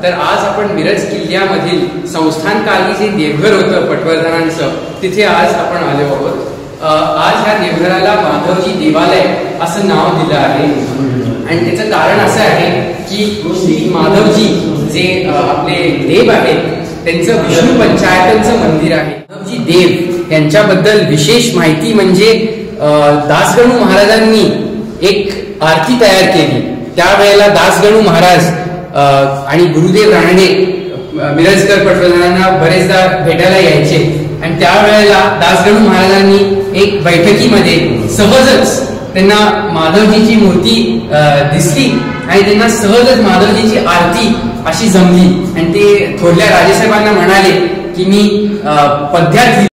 तर आज आपण मिरज किल्ल्यामधील संस्थानकाली जे देवघर होतं पटवर्धनांचं, तिथे आज आपण आलो आहोत. आज ह्या देवघराला माधवजी देवालय असं नाव दिलं आहे आणि त्याचं कारण असं आहे की श्री माधवजी जे आपले देव आहेत त्यांचं विष्णू पंचायतनचं मंदिर आहे. माधवजी देव यांच्याबद्दल विशेष माहिती म्हणजे दासगणू महाराजांनी एक आरती तयार केली. त्यावेळेला दासगणू महाराज आणि गुरुदेव रानडे मिरजकर पटवर्धनांना बरेचदा भेटायला यायचे आणि त्यावेळेला दासगणू महाराजांनी एक बैठकीमध्ये सहजच त्यांना माधवजीची मूर्ती दिसली आणि त्यांना सहजच माधवजीची आरती अशी जमली आणि ते थोरल्या राजेसाहेबांना म्हणाले की मी पद्यात